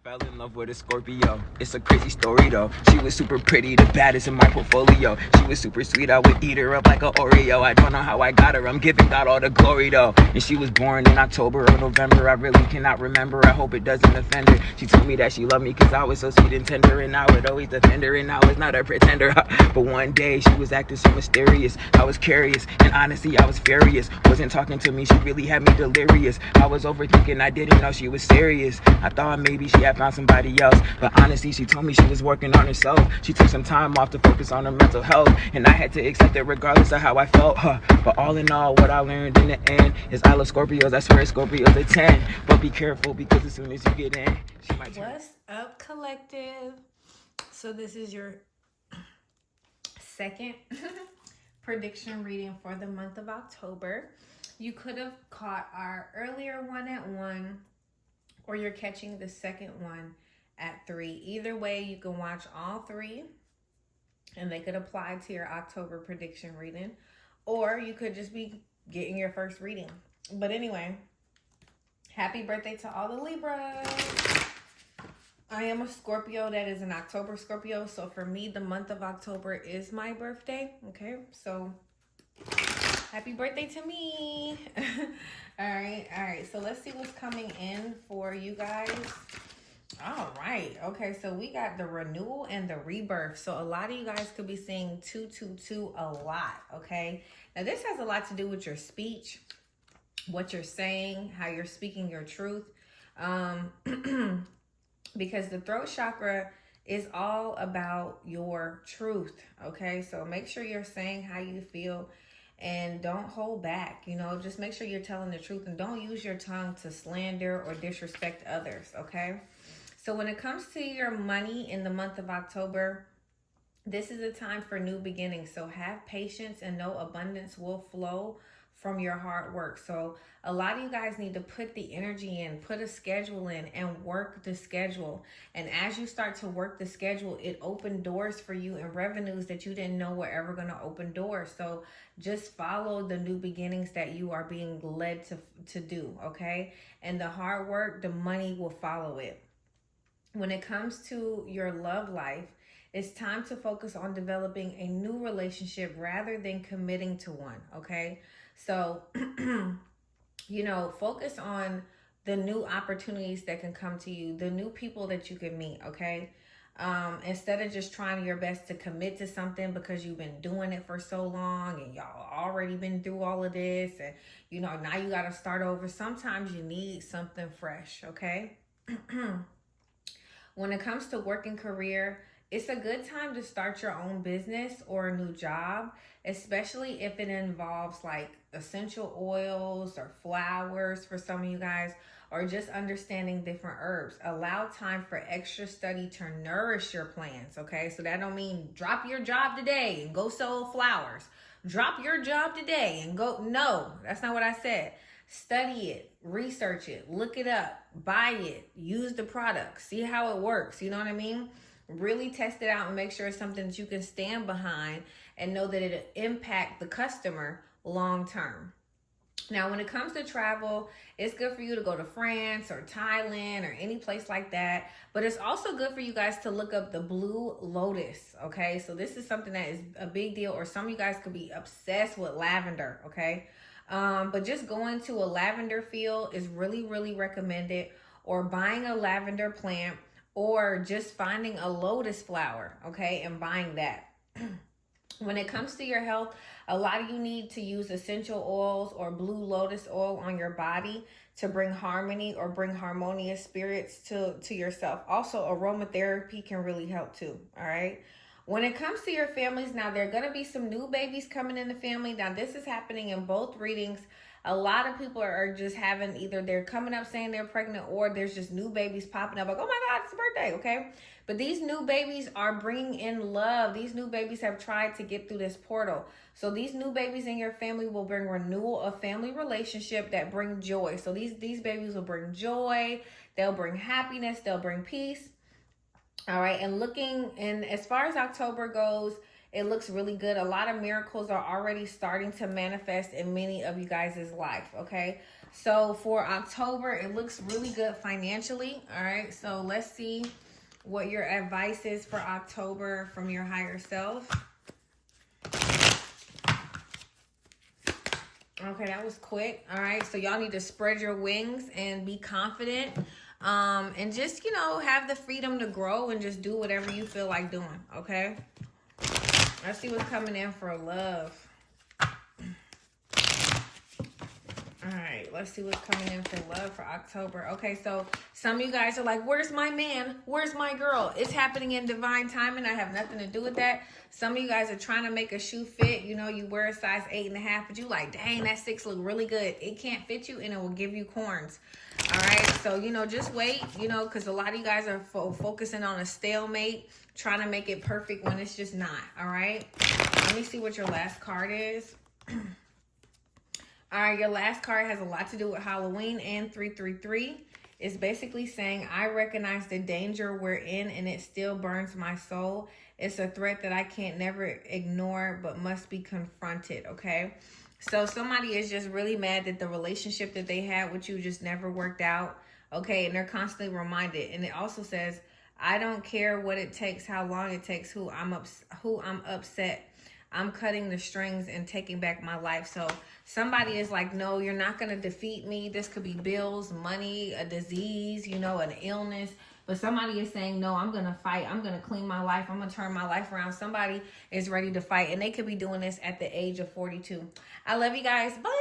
Fell in love with a Scorpio. It's a crazy story though. She was super pretty, the baddest in my portfolio. She was super sweet, I would eat her up like an Oreo. I don't know how I got her, I'm giving God all the glory though. And she was born in October or November, I really cannot remember. I hope it doesn't offend her. She told me that she loved me cause I was so sweet and tender, and I would always defend her, and I was not a pretender. But one day she was acting so mysterious. I was curious, and honestly I was furious. Wasn't talking to me, she really had me delirious. I was overthinking, I didn't know she was serious. I thought maybe she had found somebody else, but honestly she told me she was working on herself. She took some time off to focus on her mental health, and I had to accept it regardless of how I felt. But all in all, what I learned in the end is I love Scorpios. I swear Scorpios a 10. But be careful, because as soon as you get in, she might turn. What's up, collective? So this is your second prediction reading for the month of October. You could have caught our earlier one at 1, or you're catching the second one at 3. Either way, you can watch all 3 and they could apply to your October prediction reading, or you could just be getting your first reading. But anyway, happy birthday to all the Libras. I am a Scorpio that is an October Scorpio, so for me the month of October is my birthday. Okay, so happy birthday to me. all right, so let's see what's coming in for you guys. All right, okay, so we got the renewal and the rebirth. So a lot of you guys could be seeing 222 a lot. Okay, now this has a lot to do with your speech, what you're saying, how you're speaking your truth, because the throat chakra is all about your truth. Okay, so make sure you're saying how you feel and don't hold back. Just make sure you're telling the truth, and don't use your tongue to slander or disrespect others. Okay, so when it comes to your money in the month of October, this is a time for new beginnings. So have patience and know abundance will flow from your hard work. So a lot of you guys need to put the energy in, put a schedule in, and work the schedule. And as you start to work the schedule, it opened doors for you and revenues that you didn't know were ever going to open doors. So just follow the new beginnings that you are being led to do. Okay, and the hard work, the money will follow it. When it comes to your love life, it's time to focus on developing a new relationship rather than committing to one. Okay, so focus on the new opportunities that can come to you, the new people that you can meet. Okay, instead of just trying your best to commit to something because you've been doing it for so long and y'all already been through all of this, and now you got to start over. Sometimes you need something fresh. Okay. When it comes to work and career, it's a good time to start your own business or a new job, especially if it involves like essential oils or flowers for some of you guys, or just understanding different herbs. Allow time for extra study to nourish your plans. Okay, so that don't mean drop your job today and go sell flowers. Drop your job today and go. No, that's not what I said. Study it, research it, look it up, buy it, use the product, see how it works. You know what I mean? Really test it out and make sure it's something that you can stand behind and know that it'll impact the customer long term. Now, when it comes to travel, it's good for you to go to France or Thailand or any place like that. But it's also good for you guys to look up the Blue Lotus. Okay, so this is something that is a big deal, or some of you guys could be obsessed with lavender. Okay. But just going to a lavender field is really, really recommended, or buying a lavender plant, or just finding a lotus flower, okay, and buying that. When it comes to your health, a lot of you need to use essential oils or blue lotus oil on your body to bring harmony or bring harmonious spirits to yourself. Also, aromatherapy can really help too, all right? When it comes to your families, now there are going to be some new babies coming in the family. Now this is happening in both readings. A lot of people are just having, either they're coming up saying they're pregnant, or there's just new babies popping up like, oh my God, it's a birthday, okay? But these new babies are bringing in love. These new babies have tried to get through this portal. So these new babies in your family will bring renewal of family relationship that bring joy. So these babies will bring joy. They'll bring happiness. They'll bring peace. All right, and as far as October goes, it looks really good. A lot of miracles are already starting to manifest in many of you guys' life, okay? So for October, it looks really good financially. All right. So let's see what your advice is for October from your higher self. Okay, that was quick. All right. So y'all need to spread your wings and be confident. And just, you know, have the freedom to grow and just do whatever you feel like doing. Okay. Let's see what's coming in for love. All right, let's see what's coming in for love for October. Okay, so some of you guys are like, where's my man? Where's my girl? It's happening in divine timing. I have nothing to do with that. Some of you guys are trying to make a shoe fit. You know, you wear a size 8.5, but you like, dang, that 6 look really good. It can't fit you and it will give you corns. All right, so, you know, just wait, you know, because a lot of you guys are focusing on a stalemate, trying to make it perfect when it's just not. All right, let me see what your last card is. All right, your last card has a lot to do with Halloween and 333. It's basically saying, I recognize the danger we're in and it still burns my soul. It's a threat that I can't never ignore but must be confronted, okay? So somebody is just really mad that the relationship that they had with you just never worked out, okay? And they're constantly reminded. And it also says, I don't care what it takes, how long it takes, who I'm upset. I'm cutting the strings and taking back my life. So somebody is like, no, you're not going to defeat me. This could be bills, money, a disease, you know, an illness. But somebody is saying, no, I'm going to fight. I'm going to clean my life. I'm going to turn my life around. Somebody is ready to fight. And they could be doing this at the age of 42. I love you guys. Bye.